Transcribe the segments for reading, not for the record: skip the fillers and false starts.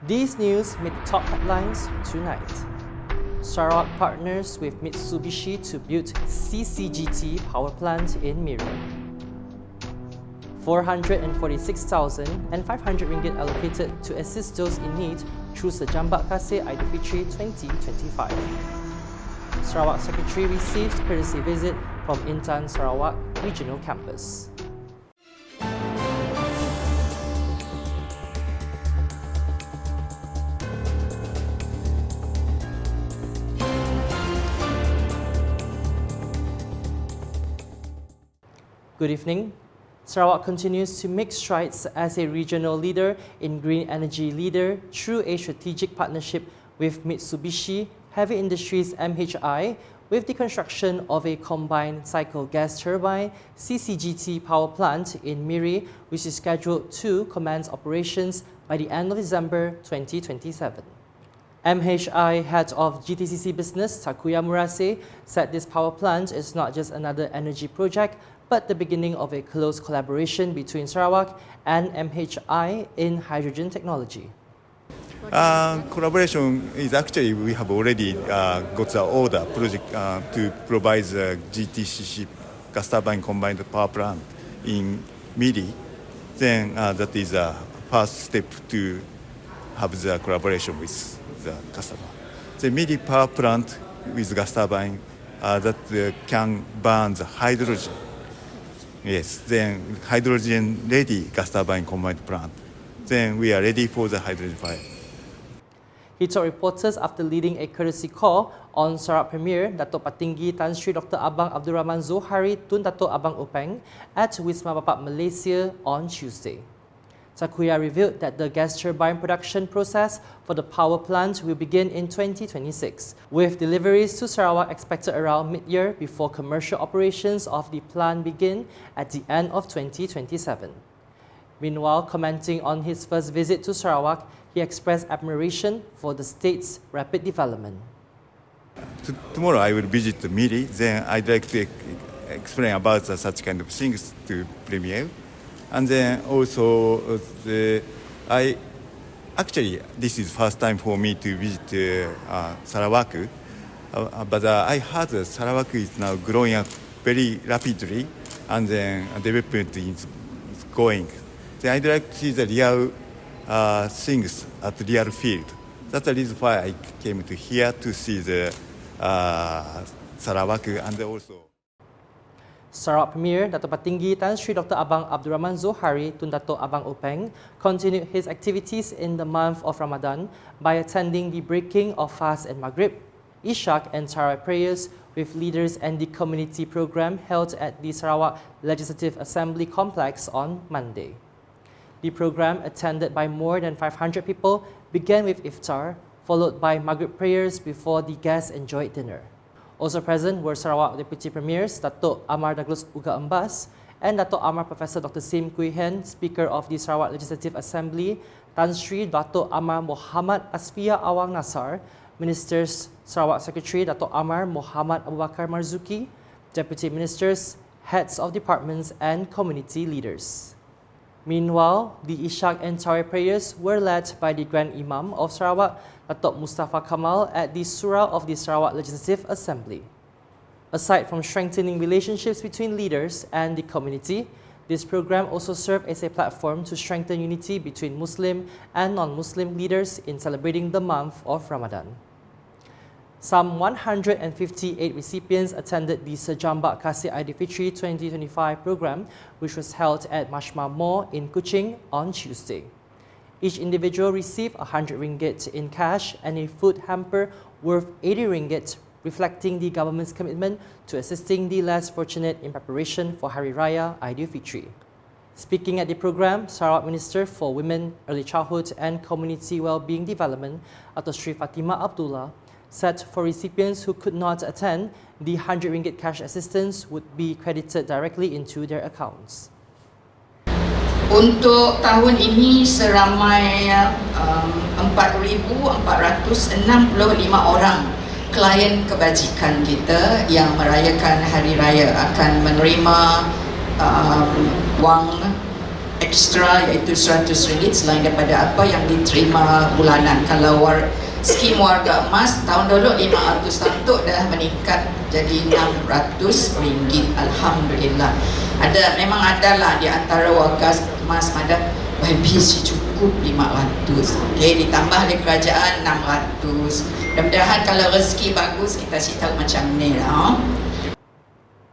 These news make top headlines tonight. Sarawak partners with Mitsubishi to build CCGT power plant in Miri. 446,500 ringgit allocated to assist those in need through Sejambak Kasih Aidilfitri 2025. Sarawak Secretary received courtesy visit from INTAN Sarawak Regional Campus. Good evening. Sarawak continues to make strides as a regional leader in green energy through a strategic partnership with Mitsubishi Heavy Industries MHI with the construction of a combined cycle gas turbine CCGT power plant in Miri, which is scheduled to commence operations by the end of December 2027. MHI head of GTCC business Takuya Murase said this power plant is not just another energy project but the beginning of a close collaboration between Sarawak and MHI in hydrogen technology. Collaboration is actually we have already got the order project to provide the GTCC gas turbine combined power plant in Miri. Then that is the first step to have the collaboration with the customer. The Miri power plant with gas turbine that can burn the hydrogen. Yes, then hydrogen ready gas turbine combined plant. Then we are ready for the hydrogen fire. He told reporters after leading a courtesy call on Sarawak Premier Datuk Patinggi Tan Sri Dr. Abang Abdul Rahman Zohari Tun Datuk Abang Openg at Wisma Bapak Malaysia on Tuesday. Takuya revealed that the gas turbine production process for the power plant will begin in 2026, with deliveries to Sarawak expected around mid-year before commercial operations of the plant begin at the end of 2027. Meanwhile, commenting on his first visit to Sarawak, he expressed admiration for the state's rapid development. Tomorrow I will visit Miri, then I'd like to explain about such kind of things to Premier. And then also, this is first time for me to visit Sarawak. But I heard that Sarawak is now growing up very rapidly, and then development is going. Then I'd like to see the real things at the real field. That's the reason why I came to here to see the Sarawak and also. Sarawak Premier Datuk Patinggi Tan Sri Dr. Abang Abdul Rahman Zohari Tun Datuk Abang Openg continued his activities in the month of Ramadan by attending the breaking of fast and Maghrib, Ishaq and Tarawih prayers with leaders and the community program held at the Sarawak Legislative Assembly complex on Monday. The program, attended by more than 500 people, began with iftar, followed by Maghrib prayers before the guests enjoyed dinner. Also present were Sarawak Deputy Premiers Datuk Amar Douglas Uga Embas and Datuk Amar Professor Dr. Sim Kui Hen, Speaker of the Sarawak Legislative Assembly, Tan Sri Datuk Amar Muhammad Asfia Awang Nasar, Ministers Sarawak Secretary Datuk Amar Muhammad Abu Bakar Marzuki, Deputy Ministers, Heads of Departments and Community Leaders. Meanwhile, the Ishaq and Tarawih prayers were led by the Grand Imam of Sarawak, Datuk Mustafa Kamal, at the Surah of the Sarawak Legislative Assembly. Aside from strengthening relationships between leaders and the community, this program also served as a platform to strengthen unity between Muslim and non-Muslim leaders in celebrating the month of Ramadan. Some 158 recipients attended the Sejambak Kasih Aidilfitri 2025 program, which was held at Mashma Mall in Kuching on Tuesday. Each individual received 100 ringgit in cash and a food hamper worth 80 ringgit, reflecting the government's commitment to assisting the less fortunate in preparation for Hari Raya Aidilfitri. Speaking at the program, Sarawak Minister for Women, Early Childhood and Community Wellbeing Development, Dr. Sri Fatimah Abdullah, said for recipients who could not attend, the 100 ringgit cash assistance would be credited directly into their accounts. Untuk tahun ini seramai 4,465 orang klien kebajikan kita yang merayakan Hari Raya akan menerima wang ekstra iaitu RM100 selain daripada apa yang diterima bulanan. Kalau skim warga emas tahun dulu 500 untuk dah meningkat jadi RM600. Alhamdulillah. Memang adalah di antara warga emas ada YBC cukup 500. Okey, ditambah oleh kerajaan 600. Mudah-mudahan kalau rezeki bagus kita tahu macam ni lah.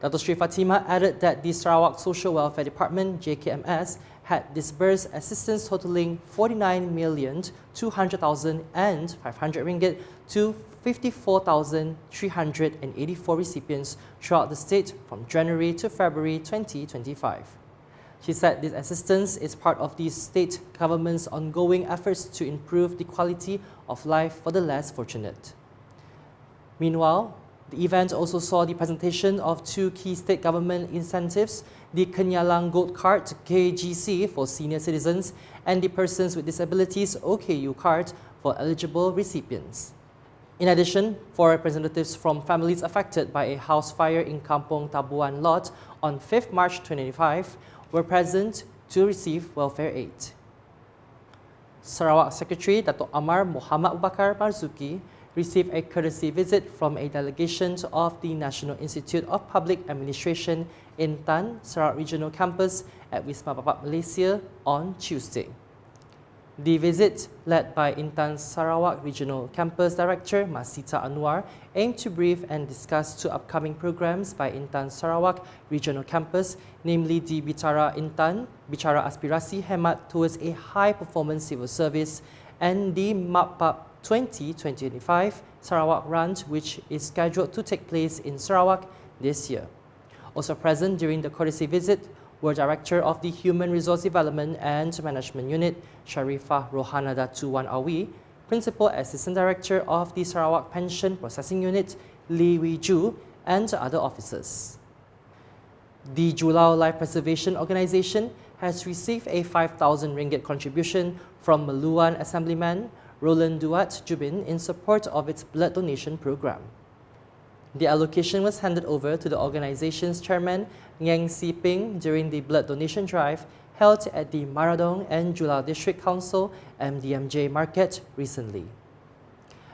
Dato' Sri Fatimah added that the Sarawak Social Welfare Department (JKMS) had disbursed assistance totaling RM49,200,500 to 54,384 recipients throughout the state from January to February 2025. She said this assistance is part of the state government's ongoing efforts to improve the quality of life for the less fortunate. Meanwhile, the event also saw the presentation of two key state government incentives, the Kenyalang Gold Card KGC for senior citizens and the Persons with Disabilities OKU card for eligible recipients. In addition, 4 representatives from families affected by a house fire in Kampong Tabuan Lot on 5th March 2025 were present to receive welfare aid. Sarawak Secretary Dato' Amar Muhammad Bakar Marzuki received a courtesy visit from a delegation of the National Institute of Public Administration INTAN Sarawak Regional Campus at Wisma Papat, Malaysia on Tuesday. The visit, led by INTAN Sarawak Regional Campus Director Masita Anwar, aimed to brief and discuss 2 upcoming programs by INTAN Sarawak Regional Campus, namely the Bicara INTAN, Bicara Aspirasi Hemat Towards a High-Performance Civil Service, and the MAPAP 2025 Sarawak Run, which is scheduled to take place in Sarawak this year. Also present during the courtesy visit were Director of the Human Resource Development and Management Unit, Sharifah Rohanada Tuan Awi, Principal Assistant Director of the Sarawak Pension Processing Unit, Lee Wee Ju, and other officers. The Julau Life Preservation Organisation has received a RM5,000 contribution from Meluan Assemblyman Roland Duat Jubin in support of its blood donation program. The allocation was handed over to the organization's chairman, Ngang Si Ping, during the blood donation drive held at the Maradong and Julau District Council MDMJ Market recently.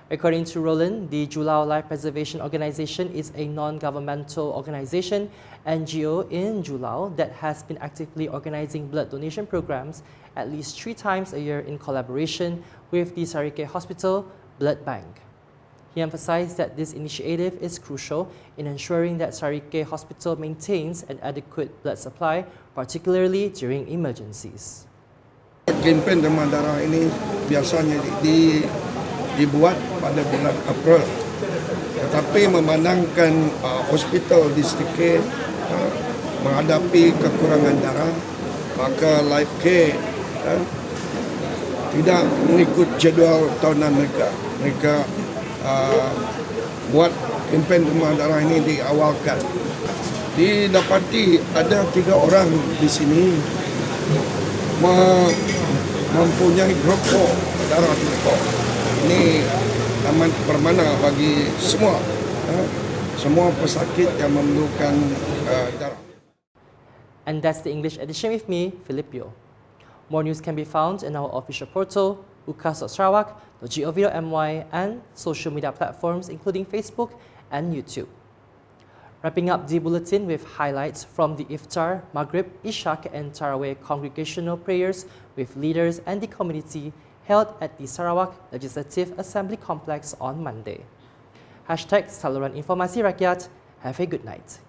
According to Roland, the Julau Life Preservation Organisation is a non-governmental organisation, NGO in Julau, that has been actively organising blood donation programs at least 3 times a year in collaboration with the Sarike Hospital Blood Bank. He emphasized that this initiative is crucial in ensuring that Sarike Hospital maintains an adequate blood supply, particularly during emergencies. Kempen demam darah ini biasanya dibuat pada bulan April, tetapi memandangkan hospital di Sarike menghadapi kekurangan darah, maka Life Care tidak mengikut jadual tahunan mereka. Mereka buat kempen demam darah ini diawalkan. Didapati ada 3 orang di sini mempunyai rokok darah rokok. Ini aman permana bagi semua pesakit yang memerlukan darah. And that's the English edition with me, Philip Yeoh. More news can be found in our official portal, ukas.sarawak.gov.my, and social media platforms including Facebook and YouTube. Wrapping up the bulletin with highlights from the Iftar, Maghrib, Ishaq and Tarawih congregational prayers with leaders and the community held at the Sarawak Legislative Assembly Complex on Monday. #Saluran Informasi Rakyat. Have a good night.